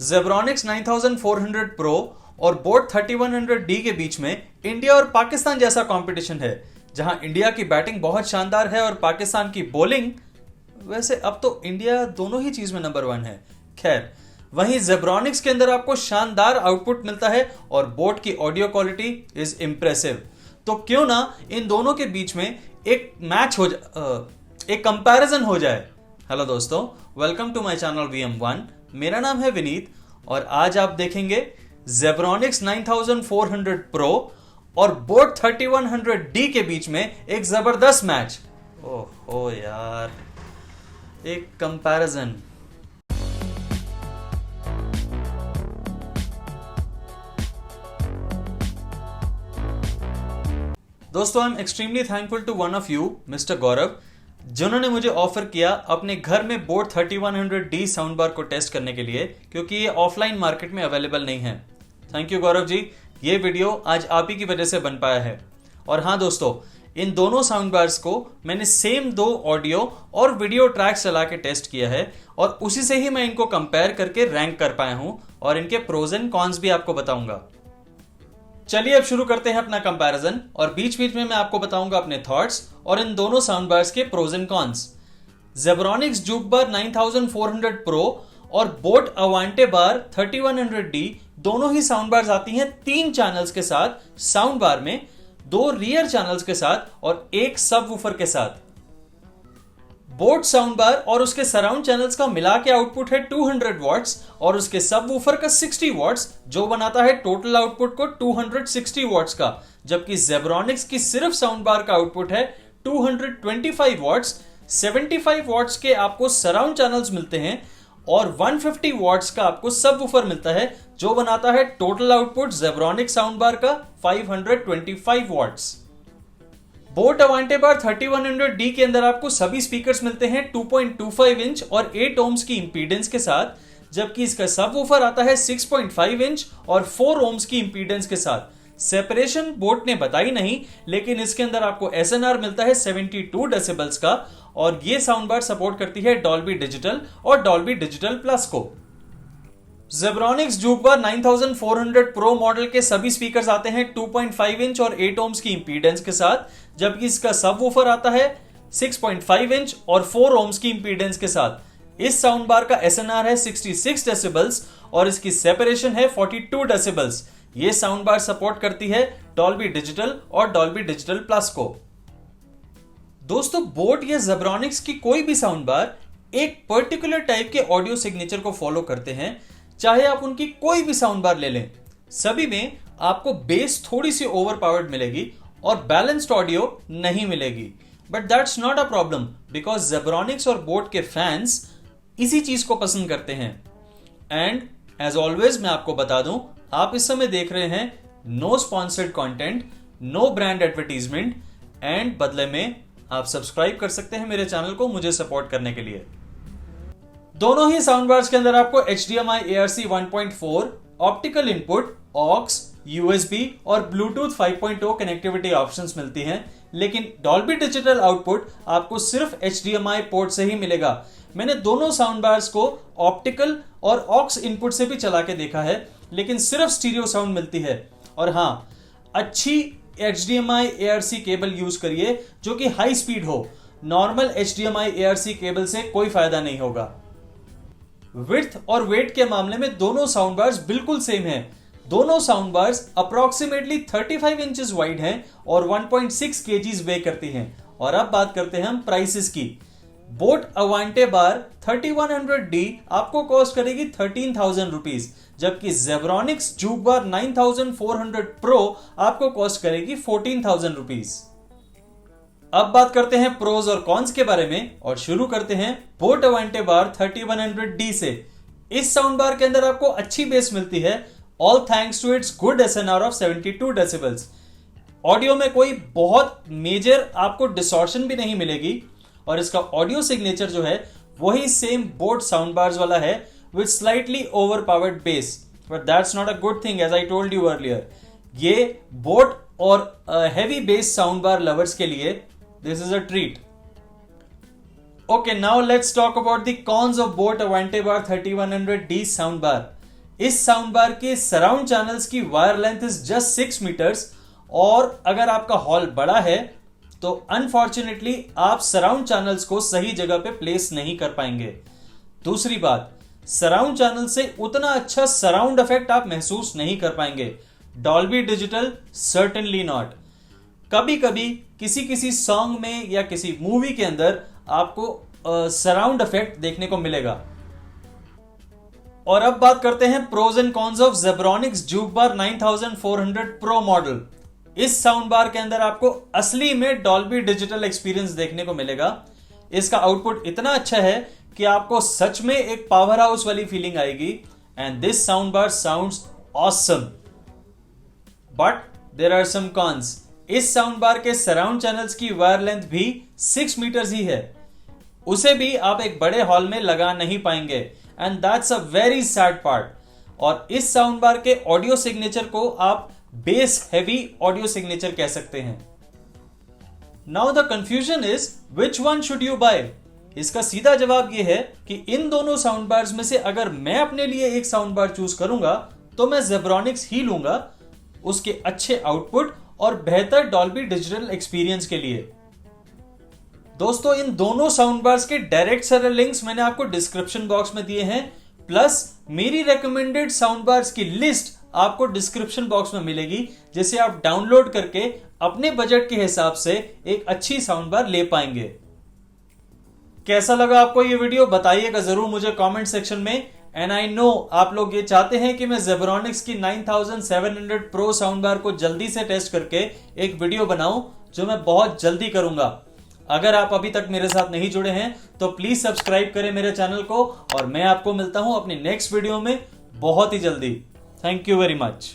Zebronics 9400 Pro और boat 3100D के बीच में इंडिया और पाकिस्तान जैसा कंपटीशन है, जहां इंडिया की बैटिंग बहुत शानदार है और पाकिस्तान की बॉलिंग, वैसे अब तो इंडिया दोनों ही चीज में नंबर 1 है। खैर, वहीं Zebronics के अंदर आपको शानदार आउटपुट मिलता है और बोट की ऑडियो क्वालिटी इज इंप्रेसिव। तो क्यों ना इन दोनों के बीच में एक मैच हो एक कंपैरिजन हो जाए। हेलो दोस्तों, welcome to my channel VM1। मेरा नाम है विनीत और आज आप देखेंगे Zebronics 9400 Pro और बोट 3100D के बीच में एक जबरदस्त मैच। ओहो यार, एक कंपैरिजन। दोस्तों, I am extremely thankful to one of you, mister Gaurav, जिन्होंने मुझे ऑफर किया अपने घर में बोट 3100D साउंड बार को टेस्ट करने के लिए, क्योंकि ये ऑफलाइन मार्केट में अवेलेबल नहीं है। थैंक यू गौरव जी, ये वीडियो आज आप ही की वजह से बन पाया है। और हाँ दोस्तों, इन दोनों साउंड बार्स को मैंने सेम 2 ऑडियो और वीडियो ट्रैक्स चला के टेस्ट किया है और उसी से ही मैं इनको कंपेयर करके रैंक कर पाया हूं और इनके प्रोज एंड कॉन्स भी आपको बताऊंगा। चलिए अब शुरू करते हैं अपना कंपैरिजन और बीच बीच में मैं आपको बताऊंगा अपने थॉट्स और इन दोनों साउंड बार्स के pros and cons. Zebronics Juke Bar 9400 Pro और बोट अवांटे बार 3100D दोनों ही साउंड बार्स आती हैं 3 चैनल्स के साथ साउंड बार में, 2 रियर चैनल्स के साथ और 1 सब वूफर के साथ। बोट साउंड बार और उसके सराउंड चैनल्स का मिला के आउटपुट है 200 वॉट्स और उसके सब वूफर का 60 वॉट्स, जो बनाता है टोटल आउटपुट को 260 वॉट्स का। जबकि Zebronics की सिर्फ साउंड बार का आउटपुट है 225 वॉट्स। 75 वॉट्स के आपको सराउंड चैनल्स मिलते हैं और 150 वॉट्स का आपको सब वूफर मिलता है, जो बनाता है total output Zebronics sound bar का 525 watts. Boat Avante bar 3100D के अंदर आपको सभी स्पीकर्स मिलते हैं 2.25 इंच और 8 ohms की इंपीडेंस के साथ, जबकि इसका सब वूफर आता है 6.5 इंच और 4 ohms की इंपीडेंस के साथ। सेपरेशन बोट ने बताई नहीं, लेकिन इसके अंदर आपको SNR मिलता है 72 डेसिबल्स का और ये साउंड बार सपोर्ट करती है डॉल्बी डिजिटल और डॉल्बी डिजिटल प्लस को। Zebronics Juke Bar 9400 Pro model के सभी स्पीकर्स आते हैं 2.5 इंच और 8 ohms की इंपीडेंस के साथ, जबकि इसका सब वूफर आता है 6.5 इंच और 4 ohms की इंपीडेंस के साथ। इस साउंड बार का SNR है 66 डेसिबल्स और इसकी सेपरेशन है 42 डेसिबल्स। ये साउंड बार सपोर्ट करती है डॉल्बी डिजिटल और डॉल्बी डिजिटल प्लस को। दोस्तों, बोट या Zebronics की कोई भी साउंड बार एक पर्टिकुलर टाइप के ऑडियो सिग्नेचर को फॉलो करते हैं, चाहे आप उनकी कोई भी साउंड बार ले लें। सभी में आपको बेस थोड़ी सी ओवर पावर्ड मिलेगी और बैलेंस्ड ऑडियो नहीं मिलेगी, but that's not a problem because Zebronics और बोट के फैंस इसी चीज को पसंद करते हैं। एंड एज ऑलवेज मैं आपको बता दूं, आप इस समय देख रहे हैं no sponsored content, no brand advertisement, and बदले में आप सब्सक्राइब कर सकते हैं मेरे चैनल को मुझे सपोर्ट करने के लिए। दोनों ही साउंड बार्स के अंदर आपको HDMI ARC 1.4, optical input, aux, USB और Bluetooth 5.0 कनेक्टिविटी ऑप्शंस मिलती हैं, लेकिन डॉल्बी डिजिटल आउटपुट आपको सिर्फ HDMI पोर्ट से ही मिलेगा। मैंने दोनों साउंड बार्स को ऑप्टिकल और ऑक्स इनपुट से भी चला के देखा है, लेकिन सिर्फ स्टीरियो साउंड मिलती है। और हाँ, अच्छी HDMI ARC केबल यूज करिए जो कि हाई स्पीड हो। नॉर्मल HDMI ARC केबल से कोई फायदा नहीं होगा। विड्थ और वेट के मामले में दोनों साउंड बार्स बिल्कुल सेम हैं। दोनों sound bars approximately 35 inches wide हैं और 1.6 kgs वे करती हैं। और अब बात करते हैं हम प्राइसेस की। बोट अवांटे बार 3100D आपको कॉस्ट करेगी 13,000 रुपीज, जबकि Zebronics Juke Bar 9400 Pro आपको कॉस्ट करेगी 14,000 रुपीज। अब बात करते हैं प्रोज और कॉन्स के बारे में और शुरू करते हैं बोट अवांटे बार 3100D से। इस साउंड बार के अंदर आपको अच्छी बेस मिलती है, all thanks to its good SNR of 72 decibels. Audio में कोई बहुत मेजर आपको डिसॉर्शन भी नहीं मिलेगी और इसका ऑडियो सिग्नेचर जो है वही सेम बोट साउंड बार्स वाला है with slightly overpowered bass, but that's not a good thing as I told you earlier. ये बोट और heavy bass sound bar lovers के लिए this is a treat. Okay, now let's talk about the cons of boat Avante Bar 3100D soundbar. इस sound bar के surround channels की wire length is just 6 metres, और अगर आपका hall बड़ा है तो अनफॉर्चुनेटली आप सराउंड चैनल्स को सही जगह पे प्लेस नहीं कर पाएंगे। दूसरी बात, सराउंड चैनल से उतना अच्छा सराउंड इफेक्ट आप महसूस नहीं कर पाएंगे। Dolby digital certainly not. कभी कभी किसी सॉन्ग में या किसी मूवी के अंदर आपको सराउंड इफेक्ट देखने को मिलेगा। और अब बात करते हैं pros and cons of Zebronics Juke bar 9400 pro model. इस साउंड बार के अंदर आपको असली में डॉल्बी डिजिटल एक्सपीरियंस देखने को मिलेगा। इसका आउटपुट इतना अच्छा है कि आपको सच में एक पावर हाउस वाली फीलिंग आएगी। And this sound bar sounds awesome, but there are some cons. इस साउंड बार के सराउंड चैनल्स की वायर लेंथ भी 6 मीटर्स ही है। उसे भी आप एक बड़े हॉल में लगा नहीं पाएंगे, and that's a very sad part. और इस साउंड बार के ऑडियो सिग्नेचर को आप बेस हैवी ऑडियो सिग्नेचर कह सकते हैं। Now the confusion is which one should you buy. इसका सीधा जवाब यह है कि इन दोनों साउंड बार्स में से अगर मैं अपने लिए एक साउंड बार चूज करूंगा तो मैं जेब्रॉनिक्स ही लूंगा, उसके अच्छे आउटपुट और बेहतर डॉल्बी डिजिटल एक्सपीरियंस के लिए। दोस्तों, इन दोनों साउंड बार्स के डायरेक्ट सारे लिंक्स मैंने आपको डिस्क्रिप्शन बॉक्स में दिए हैं, प्लस मेरी रेकमेंडेड साउंड बार्स की लिस्ट आपको डिस्क्रिप्शन बॉक्स में मिलेगी, जिसे आप डाउनलोड करके अपने बजट के हिसाब से एक अच्छी साउंड बार ले पाएंगे। कैसा लगा आपको ये वीडियो बताइएगा जरूर मुझे कमेंट सेक्शन में। एंड आई नो आप लोग ये चाहते हैं कि मैं जेब्रॉनिक्स की 9700 प्रो साउंड बार को जल्दी से टेस्ट करके एक वीडियो बनाऊं, जो मैं बहुत जल्दी करूंगा। अगर आप अभी तक मेरे साथ नहीं जुड़े हैं तो प्लीज सब्सक्राइब करें मेरे चैनल को, और मैं आपको मिलता हूं अपनी नेक्स्ट वीडियो में बहुत ही जल्दी। Thank you very much.